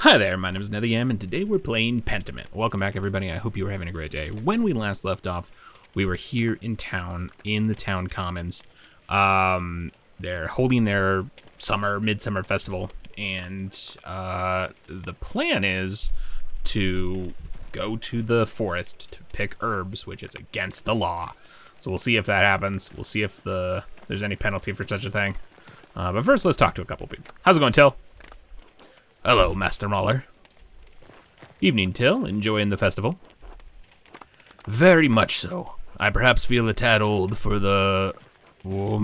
Hi there, my name is Nethergam, and today we're playing Pentiment. Welcome back, everybody. I hope you were having a great day. When we last left off, we were here in town, in the town commons. They're holding their midsummer festival, and the plan is to go to the forest to pick herbs, which is against the law. So we'll see if that happens. We'll see if there's any penalty for such a thing. But first, let's talk to a couple people. How's it going, Till? Hello, Master Mauler. Evening, Till. Enjoying the festival? Very much so. I perhaps feel a tad old for the more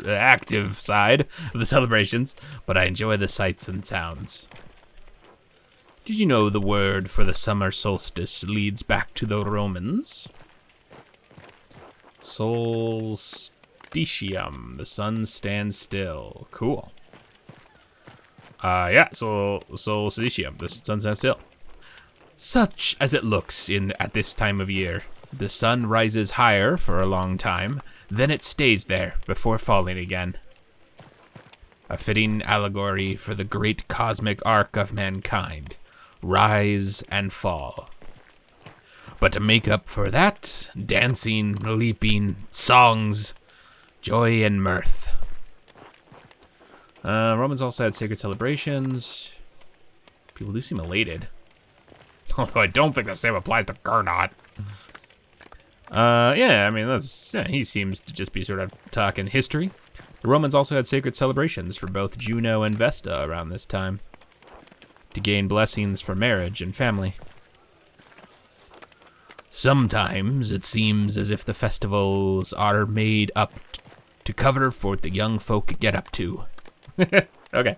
active side of the celebrations, but I enjoy the sights and sounds. Did you know the word for the summer solstice leads back to the Romans? Solstitium. The sun stands still. Cool. Solstitium. The sun stands still. Such as it looks at this time of year. The sun rises higher for a long time, then it stays there before falling again. A fitting allegory for the great cosmic arc of mankind. Rise and fall. But to make up for that, dancing, leaping, songs, joy and mirth. Romans also had sacred celebrations. People do seem elated. Although I don't think the same applies to Gernot. He seems to just be sort of talking history. The Romans also had sacred celebrations for both Juno and Vesta around this time, to gain blessings for marriage and family. Sometimes it seems as if the festivals are made up to cover for what the young folk get up to. Okay.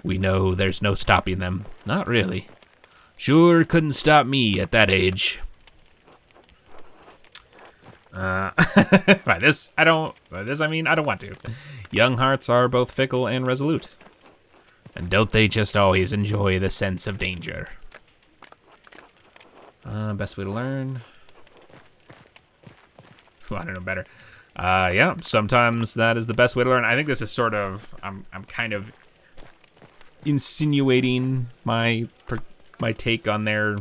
We know there's no stopping them. Not really. Sure couldn't stop me at that age. By this, I don't want to. Young hearts are both fickle and resolute. And don't they just always enjoy the sense of danger? Best way to learn. I don't know better. Yeah, sometimes that is the best way to learn. I think this is sort of, I'm kind of insinuating my take on their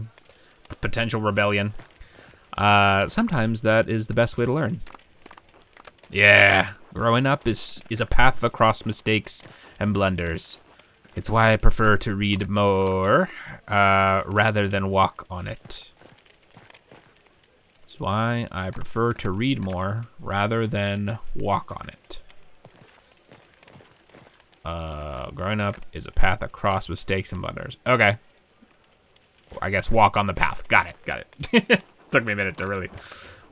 potential rebellion. Sometimes that is the best way to learn. Yeah, growing up is a path across mistakes and blunders. It's why I prefer to read more, rather than walk on it. It's why I prefer to read more, rather than walk on it. Growing up is a path across mistakes and blunders. Okay. I guess walk on the path. Got it. Took me a minute to really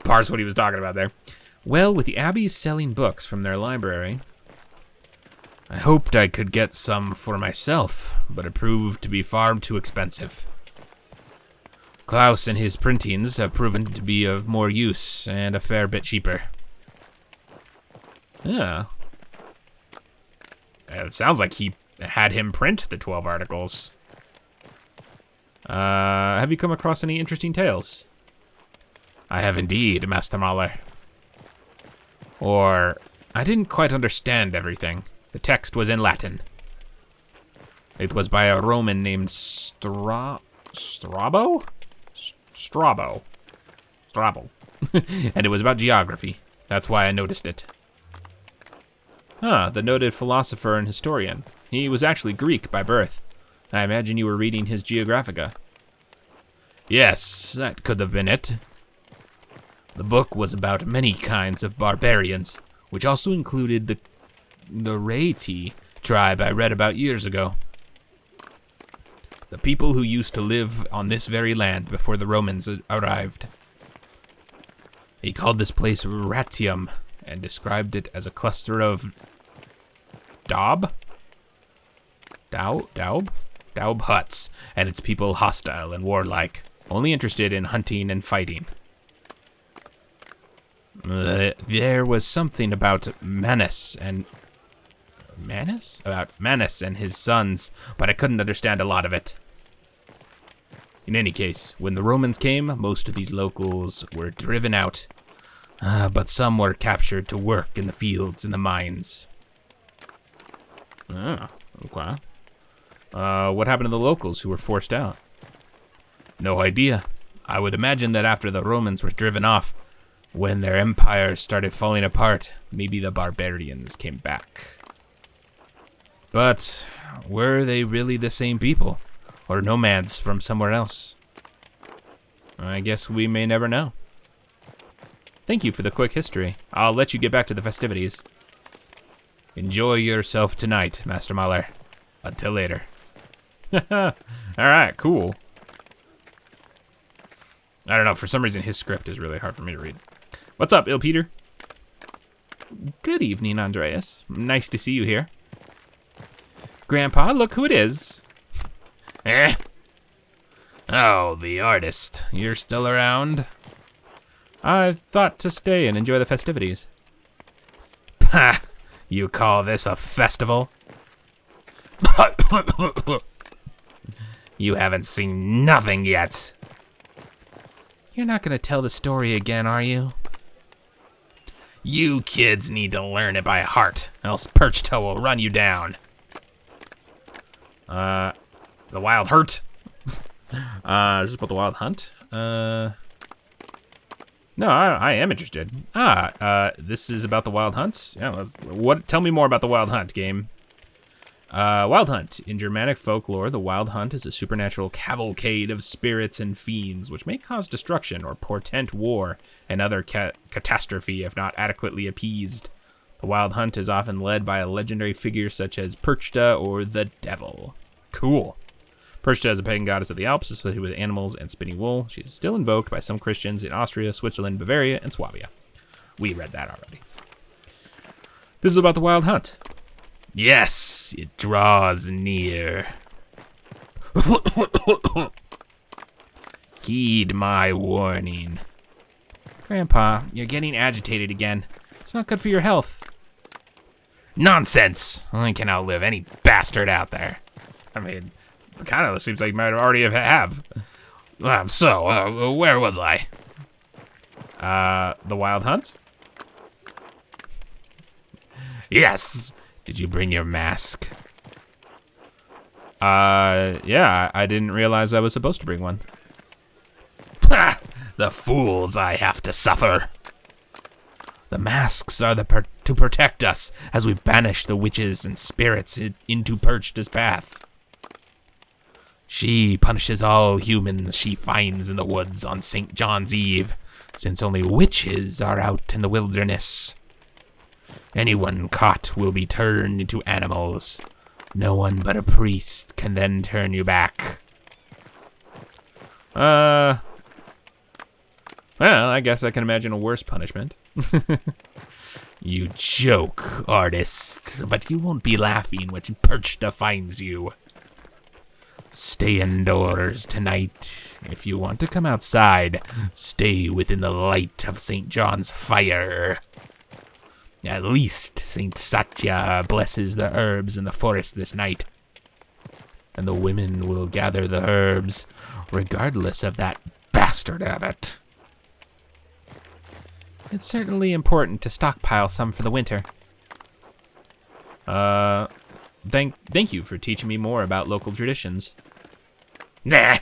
parse what he was talking about there. Well, with the abbeys selling books from their library, I hoped I could get some for myself, but it proved to be far too expensive. Klaus and his printings have proven to be of more use and a fair bit cheaper. Yeah. It sounds like he had him print the 12 articles. Have you come across any interesting tales? I have indeed, Master Mauler. Or, I didn't quite understand everything. The text was in Latin. It was by a Roman named Strabo? Strabo. And it was about geography. That's why I noticed it. The noted philosopher and historian. He was actually Greek by birth. I imagine you were reading his Geographica. Yes, that could have been it. The book was about many kinds of barbarians, which also included the Reti tribe I read about years ago. The people who used to live on this very land before the Romans arrived. He called this place Ratium and described it as a cluster of daub huts, and its people hostile and warlike, only interested in hunting and fighting. There was something about Manus and his sons, but I couldn't understand a lot of it. In any case, when the Romans came, most of these locals were driven out, but some were captured to work in the fields and the mines. Okay. What happened to the locals who were forced out? No idea. I would imagine that after the Romans were driven off, when their empire started falling apart, maybe the barbarians came back. But were they really the same people? Or nomads from somewhere else? I guess we may never know. Thank you for the quick history. I'll let you get back to the festivities. Enjoy yourself tonight, Master Mahler. Until later. Alright, cool. I don't know, for some reason his script is really hard for me to read. What's up, Il Peter? Good evening, Andreas. Nice to see you here. Grandpa, look who it is. Eh? Oh, the artist. You're still around? I thought to stay and enjoy the festivities. Ha! You call this a festival? You haven't seen nothing yet. You're not gonna tell the story again, are you? You kids need to learn it by heart, else Perch Toe will run you down. The Wild Hurt? Is this about the Wild Hunt? No, I am interested. This is about the Wild Hunt? Yeah, tell me more about the Wild Hunt, game. Wild Hunt. In Germanic folklore, the Wild Hunt is a supernatural cavalcade of spirits and fiends which may cause destruction or portend war and other catastrophe if not adequately appeased. The Wild Hunt is often led by a legendary figure such as Perchta or the Devil. Cool. Perchta is a pagan goddess of the Alps associated with animals and spinning wool. She is still invoked by some Christians in Austria, Switzerland, Bavaria, and Swabia. We read that already. This is about the Wild Hunt. Yes, it draws near. Heed my warning. Grandpa, you're getting agitated again. It's not good for your health. Nonsense! I can outlive any bastard out there. I mean, it kind of seems like you might already have. Where was I? The Wild Hunt? Yes! Did you bring your mask? Yeah, I didn't realize I was supposed to bring one. Ha! The fools I have to suffer. The masks are to protect us as we banish the witches and spirits into Perchta's path. She punishes all humans she finds in the woods on St. John's Eve, since only witches are out in the wilderness. Anyone caught will be turned into animals. No one but a priest can then turn you back. Well, I guess I can imagine a worse punishment. You joke, artist, but you won't be laughing when Perchta finds you. Stay indoors tonight. If you want to come outside, stay within the light of St. John's fire. At least St. Satya blesses the herbs in the forest this night. And the women will gather the herbs, regardless of that bastard abbot. It's certainly important to stockpile some for the winter. Thank you for teaching me more about local traditions. Nah.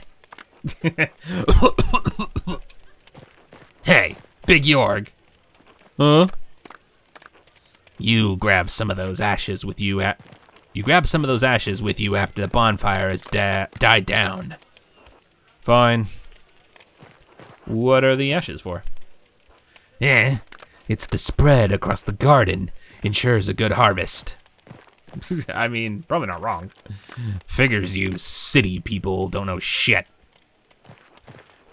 Hey, Big Yorg. Huh? You grab some of those ashes with you after the bonfire has died down. Fine. What are the ashes for? It's to spread across the garden. Ensures a good harvest. I mean, probably not wrong. Figures you city people don't know shit.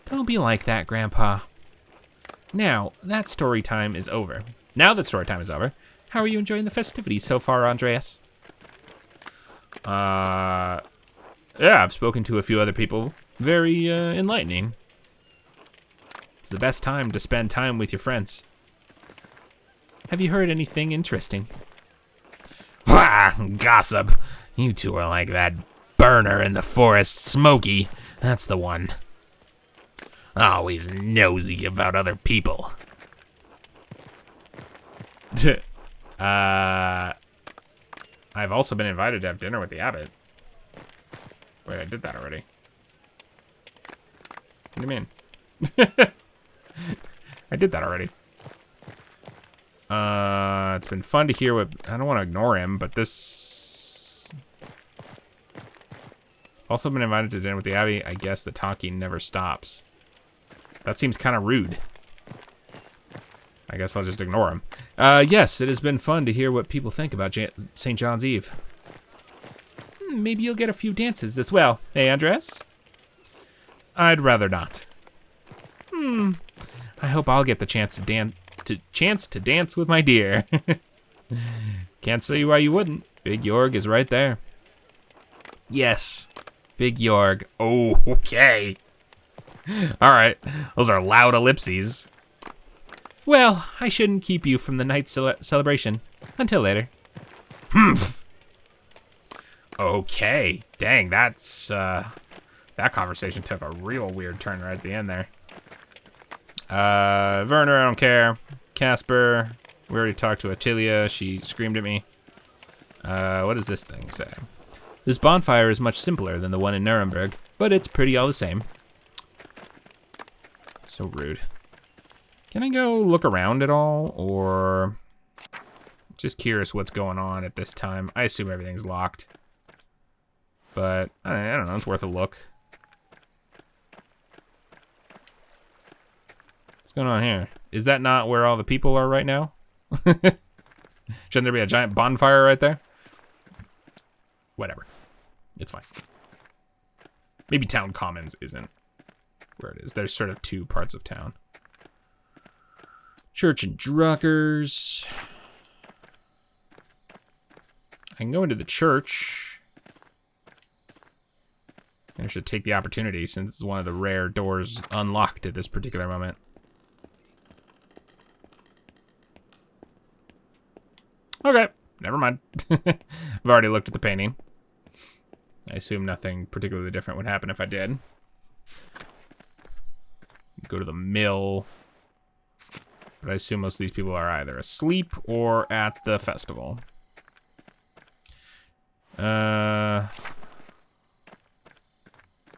Don't be like that, Grandpa. Now that story time is over, how are you enjoying the festivities so far, Andreas? Yeah, I've spoken to a few other people. Very enlightening. It's the best time to spend time with your friends. Have you heard anything interesting? Gossip. You two are like that burner in the forest, Smokey. That's the one. Always nosy about other people. I've also been invited to have dinner with the abbot. Wait, I did that already. What do you mean? I did that already. It's been fun to hear what... I don't want to ignore him, but this... Also been invited to dinner with the Abbey. I guess the talking never stops. That seems kind of rude. I guess I'll just ignore him. Yes, it has been fun to hear what people think about St. John's Eve. Maybe you'll get a few dances as well. Hey, Andres? I'd rather not. I hope I'll get the chance to dance with my dear. Can't see why you wouldn't. Big Jorg is right there. Yes, Big Jorg. Oh, okay. All right, those are loud ellipses. Well, I shouldn't keep you from the night's celebration. Until later. Okay, dang, that's, that conversation took a real weird turn right at the end there. Werner, I don't care. Casper, we already talked to Attilia, she screamed at me. What does this thing say? This bonfire is much simpler than the one in Nuremberg, but it's pretty all the same. So rude. Can I go look around at all, or... Just curious what's going on at this time. I assume everything's locked. But, I don't know, it's worth a look. What's going on here? Is that not where all the people are right now? Shouldn't there be a giant bonfire right there? Whatever. It's fine. Maybe Town Commons isn't where it is. There's sort of two parts of town. Church and Druckers. I can go into the church. I should take the opportunity since it's one of the rare doors unlocked at this particular moment. Okay, never mind. I've already looked at the painting. I assume nothing particularly different would happen if I did. Go to the mill. But I assume most of these people are either asleep or at the festival. I'm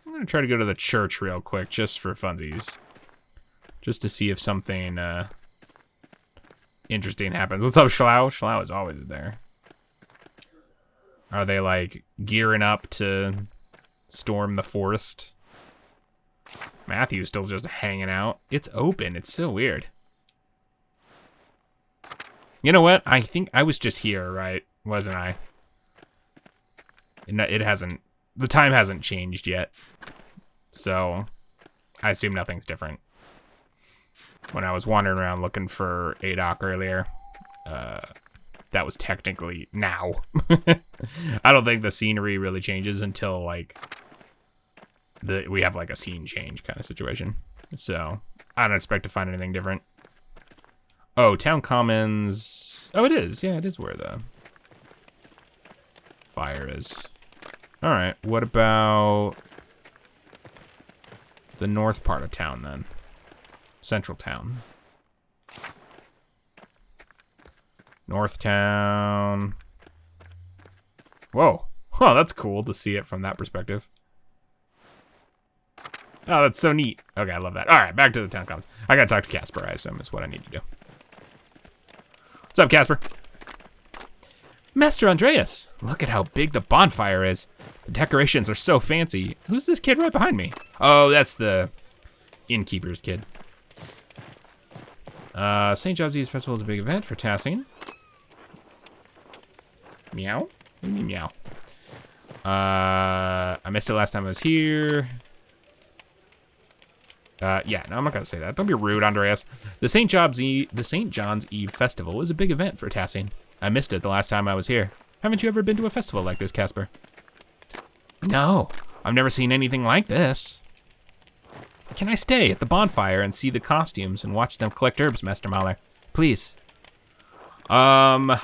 gonna try to go to the church real quick, just for funsies. Just to see if something interesting happens. What's up, Schlau? Schlau is always there. Are they, like, gearing up to storm the forest? Matthew's still just hanging out. It's open. It's so weird. You know what? I think I was just here, right? Wasn't I? It hasn't... The time hasn't changed yet. So, I assume nothing's different. When I was wandering around looking for Adok earlier, that was technically now. I don't think the scenery really changes until, like, we have, like, a scene change kind of situation. So, I don't expect to find anything different. Oh, Town Commons... Oh, it is. Yeah, it is where the fire is. Alright, what about the north part of town, then? Central town. North town. Whoa. Oh, that's cool to see it from that perspective. Oh, that's so neat. Okay, I love that. Alright, back to the town commons. I gotta talk to Casper, I assume, is what I need to do. What's up, Casper? Master Andreas, look at how big the bonfire is. The decorations are so fancy. Who's this kid right behind me? Oh, that's the innkeeper's kid. St. John's Eve Festival is a big event for Tassing. Meow? What do you mean meow? I missed it last time I was here. Yeah, no, I'm not gonna say that. Don't be rude, Andreas. The St. John's Eve Festival is a big event for Tassing. I missed it the last time I was here. Haven't you ever been to a festival like this, Casper? No, I've never seen anything like this. Can I stay at the bonfire and see the costumes and watch them collect herbs, Master Mahler? Please. I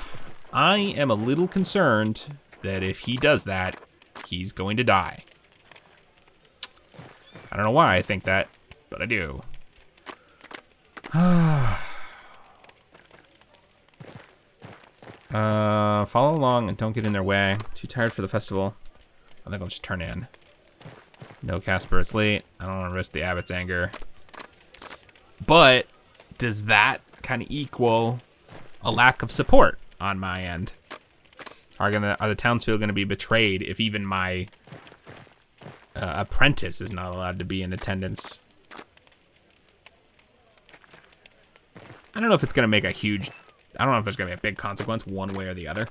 am a little concerned that if he does that, he's going to die. I don't know why I think that, but I do. Follow along and don't get in their way. Too tired for the festival. I think I'll just turn in. No, Casper, it's late. I don't want to risk the abbot's anger. But does that kind of equal a lack of support on my end? Are the townspeople gonna be betrayed if even my apprentice is not allowed to be in attendance? I don't know if it's gonna make a huge. I don't know if there's gonna be a big consequence one way or the other.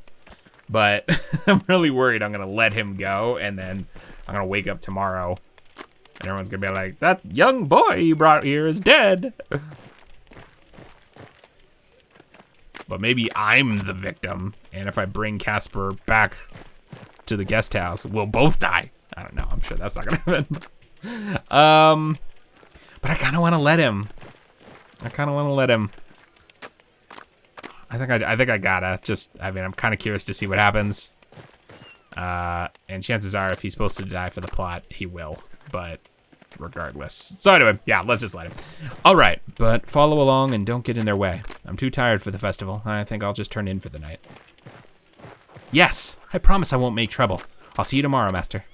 But I'm really worried I'm gonna let him go, and then I'm gonna wake up tomorrow, and everyone's gonna be like, "That young boy you brought here is dead." But maybe I'm the victim, and if I bring Casper back to the guest house, we'll both die. I don't know. I'm sure that's not gonna happen. But I kind of want to let him. I think I gotta. I mean, I'm kind of curious to see what happens. And chances are, if he's supposed to die for the plot, he will. But regardless. So anyway, yeah, let's just let him. All right, but follow along and don't get in their way. I'm too tired for the festival. I think I'll just turn in for the night. Yes, I promise I won't make trouble. I'll see you tomorrow, Master.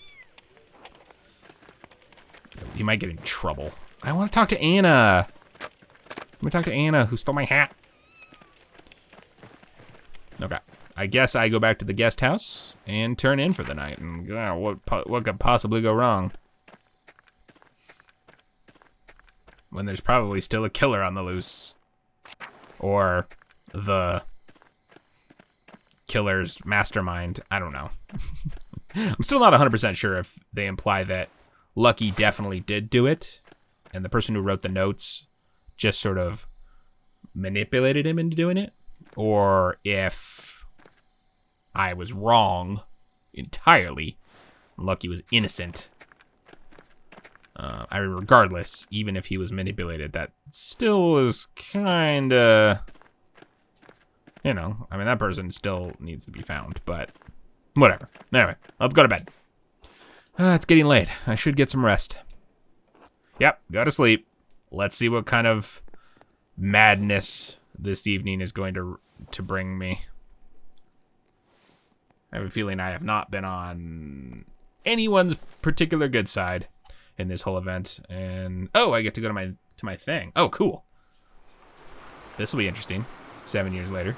You might get in trouble. I want to talk to Anna. Let me talk to Anna, who stole my hat. Okay, I guess I go back to the guest house and turn in for the night. And what could possibly go wrong? When there's probably still a killer on the loose. Or the killer's mastermind. I don't know. I'm still not 100% sure if they imply that Lucky definitely did do it, and the person who wrote the notes just sort of manipulated him into doing it, or if I was wrong entirely, Lucky was innocent. Regardless, even if he was manipulated, that still is kind of, you know, I mean, that person still needs to be found, but whatever. Anyway, let's go to bed. It's getting late. I should get some rest. Yep, go to sleep. Let's see what kind of madness this evening is going to bring me. I have a feeling I have not been on anyone's particular good side in this whole event. And oh, I get to go to my thing. Oh, cool. This will be interesting. 7 years later.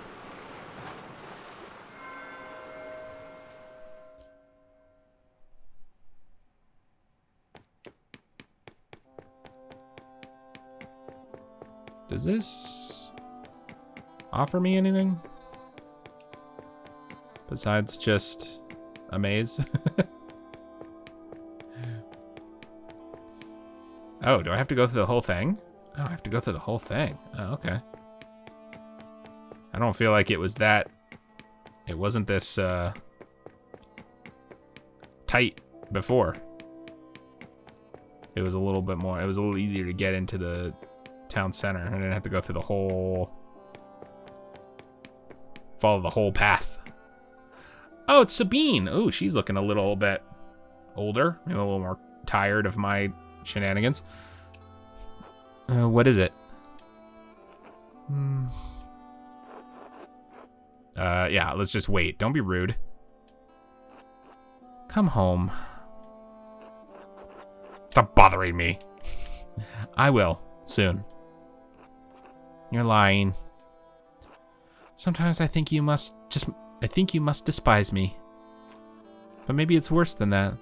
Does this offer me anything besides just a maze? Oh, do I have to go through the whole thing? Oh, I have to go through the whole thing. Oh, okay. I don't feel like it was that. It wasn't this tight before. It was a little bit more. It was a little easier to get into the town center. I didn't have to go through the whole. Follow the whole path. Oh, it's Sabine. Oh, she's looking a little bit older. Maybe a little more tired of my shenanigans. What is it? Yeah, let's just wait. Don't be rude. Come home. Stop bothering me. I will, soon. You're lying. Sometimes I think you must despise me. But maybe it's worse than that.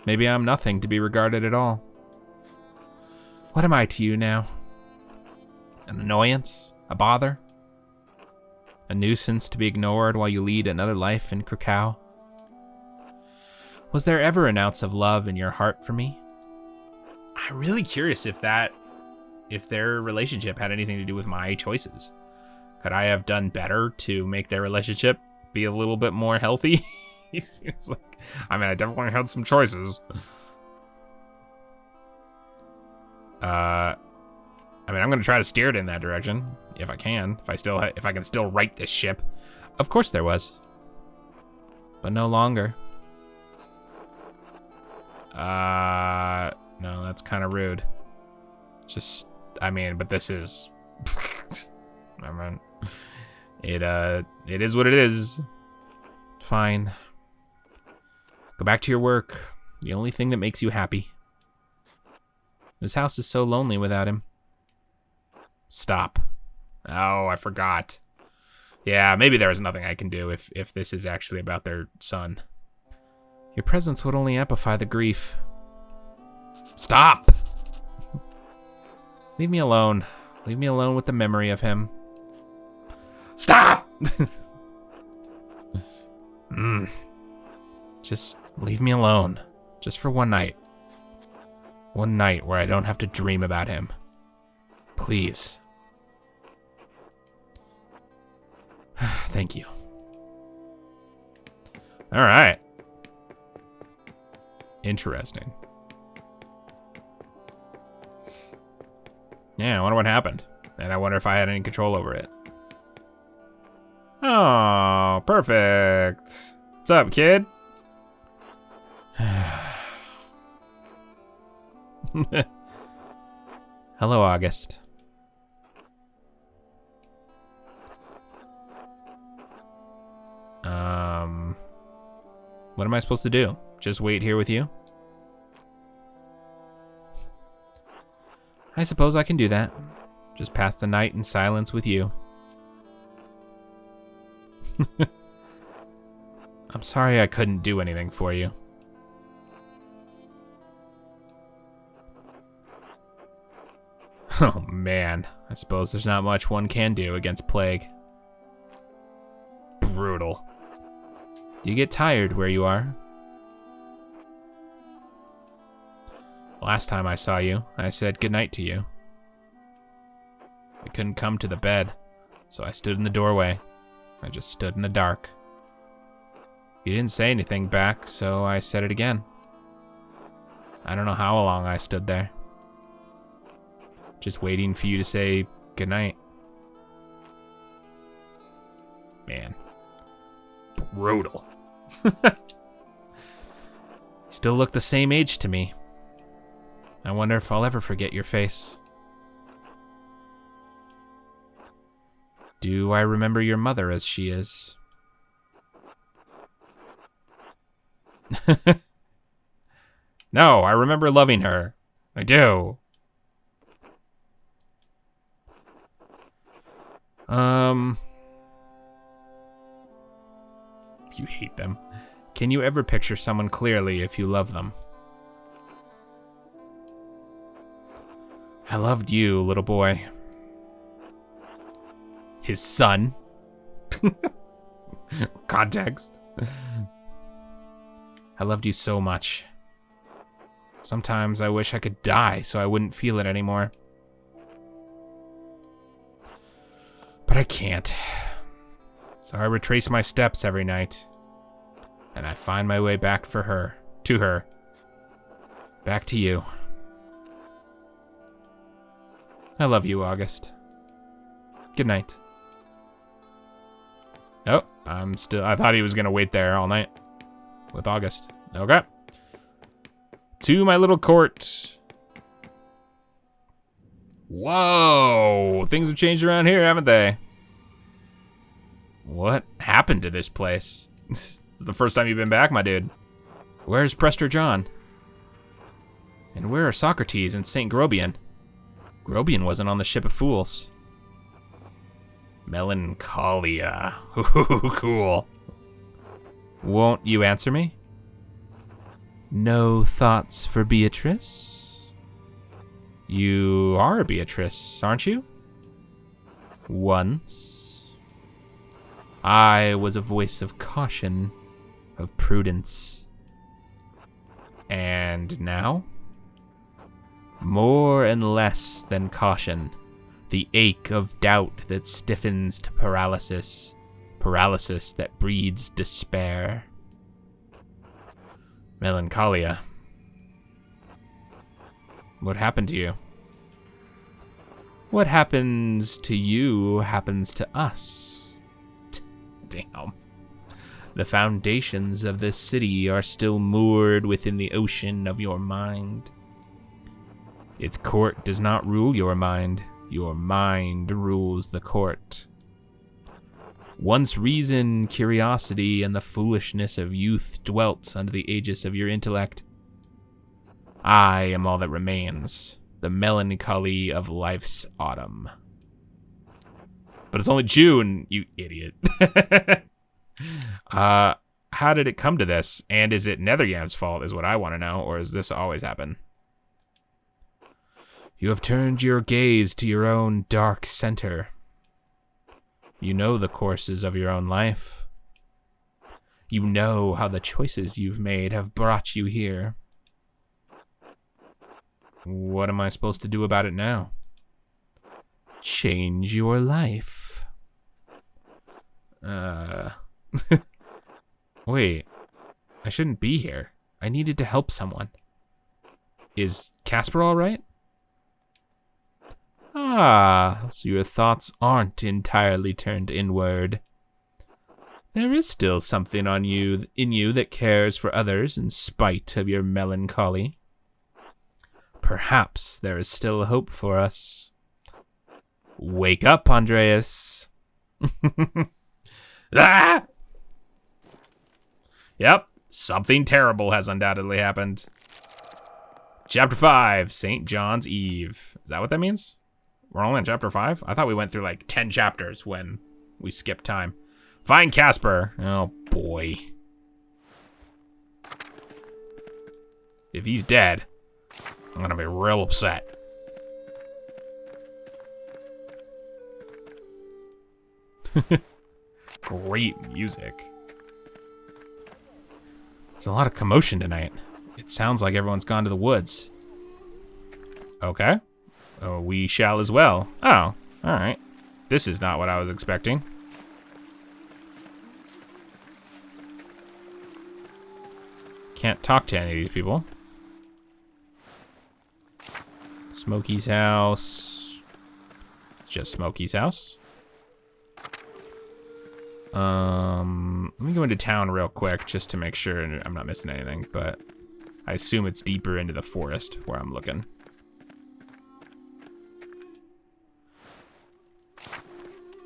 Maybe I'm nothing to be regarded at all. What am I to you now? An annoyance? A bother? A nuisance to be ignored while you lead another life in Krakow? Was there ever an ounce of love in your heart for me? I'm really curious if their relationship had anything to do with my choices. Could I have done better to make their relationship be a little bit more healthy? It's like, I mean, I definitely had some choices. I mean, I'm gonna try to steer it in that direction if I can. If I can still right this ship. Of course there was, but no longer. No, that's kind of rude. Just, I mean, but this is. I mean, it is what it is. Fine. Go back to your work. The only thing that makes you happy. This house is so lonely without him. Stop. Oh, I forgot. Yeah, maybe there is nothing I can do if this is actually about their son. Your presence would only amplify the grief. Stop! Leave me alone. Leave me alone with the memory of him. Stop! Just leave me alone. Just for one night. One night where I don't have to dream about him. Please. Thank you. All right. Interesting. Yeah, I wonder what happened. And I wonder if I had any control over it. Oh, perfect. What's up, kid? Hello, August. What am I supposed to do? Just wait here with you? I suppose I can do that. Just pass the night in silence with you. I'm sorry I couldn't do anything for you. Oh man, I suppose there's not much one can do against plague. Brutal. Do you get tired where you are? Last time I saw you, I said goodnight to you. I couldn't come to the bed, so I stood in the doorway. I just stood in the dark. You didn't say anything back, so I said it again. I don't know how long I stood there. Just waiting for you to say goodnight. Man. Brutal. Still look the same age to me. I wonder if I'll ever forget your face. Do I remember your mother as she is? No, I remember loving her. I do. You hate them. Can you ever picture someone clearly if you love them? I loved you, little boy. His son. Context. I loved you so much. Sometimes I wish I could die so I wouldn't feel it anymore. But I can't. So I retrace my steps every night. And I find my way back to her. Back to you. I love you, August. Good night. Oh, I thought he was gonna wait there all night with August. Okay. To my little court. Whoa, things have changed around here, haven't they? What happened to this place? This is the first time you've been back, my dude. Where's Prester John? And where are Socrates and St. Grobian? Grobian wasn't on the Ship of Fools. Melancholia. Ooh, cool. Won't you answer me? No thoughts for Beatrice? You are Beatrice, aren't you? Once. I was a voice of caution, of prudence. And now? More and less than caution. The ache of doubt that stiffens to paralysis. Paralysis that breeds despair. Melancholia. What happened to you? What happens to you happens to us. Damn. The foundations of this city are still moored within the ocean of your mind. Its court does not rule your mind. Your mind rules the court. Once reason, curiosity, and the foolishness of youth dwelt under the aegis of your intellect. I am all that remains. The melancholy of life's autumn. But it's only June, you idiot. How did it come to this? And is it Nethergam's fault is what I want to know, or does this always happen? You have turned your gaze to your own dark center. You know the courses of your own life. You know how the choices you've made have brought you here. What am I supposed to do about it now? Change your life. Wait, I shouldn't be here. I needed to help someone. Is Casper all right? Ah, so your thoughts aren't entirely turned inward. There is still something in you that cares for others in spite of your melancholy. Perhaps there is still hope for us. Wake up, Andreas. Ah! Yep, something terrible has undoubtedly happened. Chapter 5, St. John's Eve. Is that what that means? We're only on chapter 5? I thought we went through like 10 chapters when we skipped time. Find Casper. Oh, boy. If he's dead, I'm gonna be real upset. Great music. There's a lot of commotion tonight. It sounds like everyone's gone to the woods. Okay. Oh, we shall as well. Oh, alright. This is not what I was expecting. Can't talk to any of these people. Smokey's house. It's just Smokey's house. Let me go into town real quick just to make sure I'm not missing anything, but I assume it's deeper into the forest where I'm looking.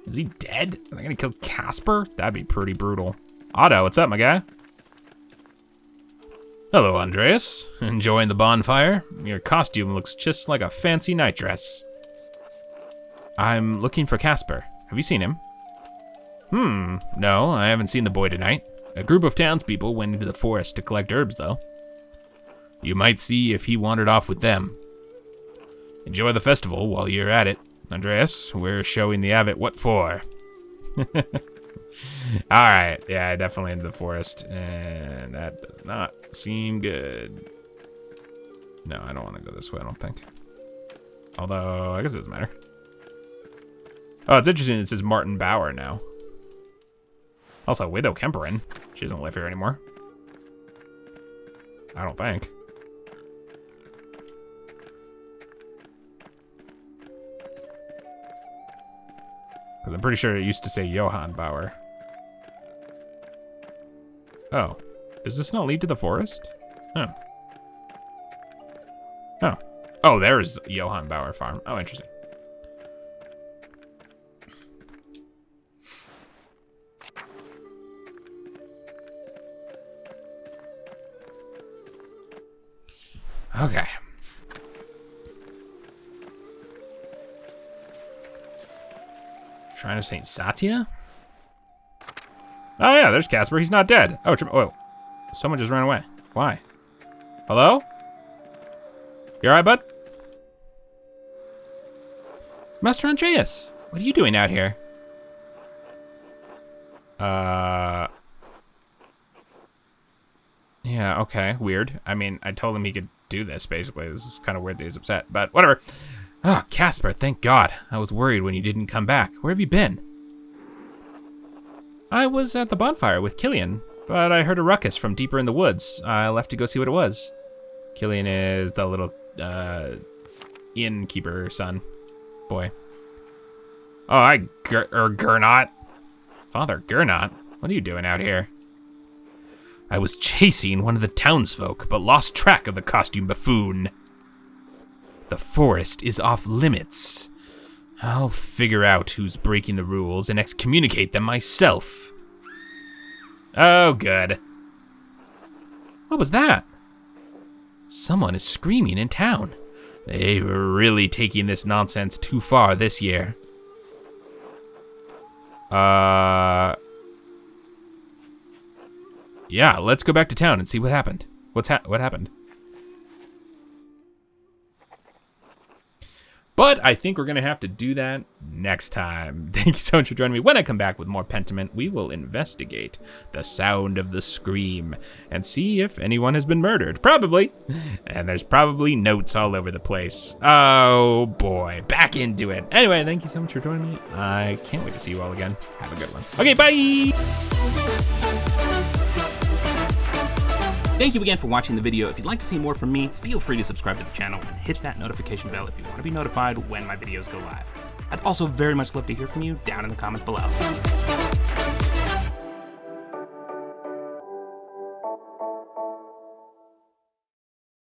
Is he dead? Are they gonna kill Casper? That'd be pretty brutal. Otto, what's up, my guy? Hello, Andreas. Enjoying the bonfire? Your costume looks just like a fancy night dress. I'm looking for Casper. Have you seen him? No, I haven't seen the boy tonight. A group of townspeople went into the forest to collect herbs, though. You might see if he wandered off with them. Enjoy the festival while you're at it. Andreas, we're showing the abbot what for. Alright, yeah, definitely into the forest. And that does not seem good. No, I don't want to go this way, I don't think. Although, I guess it doesn't matter. Oh, it's interesting, it says Martin Bauer now. Also, Widow Kemperin. She doesn't live here anymore. I don't think. Because I'm pretty sure it used to say Johann Bauer. Oh. Does this not lead to the forest? Oh. Oh. Oh, there's Johann Bauer Farm. Oh, interesting. Okay. Shrine of Saint Satya? Oh yeah, there's Casper. He's not dead. Oh, oh, someone just ran away. Why? Hello? You alright, bud? Master Andreas, what are you doing out here? Yeah, okay, weird. I mean, I told him he could do this, basically. This is kind of weird that he's upset, but whatever. Ah, Casper, thank God. I was worried when you didn't come back. Where have you been? I was at the bonfire with Killian, but I heard a ruckus from deeper in the woods. I left to go see what it was. Killian is the little, innkeeper son. Boy. Oh, Gernot. Father Gernot, what are you doing out here? I was chasing one of the townsfolk, but lost track of the costume buffoon. The forest is off limits. I'll figure out who's breaking the rules and excommunicate them myself. Oh, good. What was that? Someone is screaming in town. They were really taking this nonsense too far this year. Yeah, let's go back to town and see what happened. What happened? But I think we're gonna have to do that next time. Thank you so much for joining me. When I come back with more Pentiment, we will investigate the sound of the scream and see if anyone has been murdered. Probably. And there's probably notes all over the place. Oh boy, back into it. Anyway, thank you so much for joining me. I can't wait to see you all again. Have a good one. Okay, bye! Thank you again for watching the video. If you'd like to see more from me, feel free to subscribe to the channel and hit that notification bell if you want to be notified when my videos go live. I'd also very much love to hear from you down in the comments below.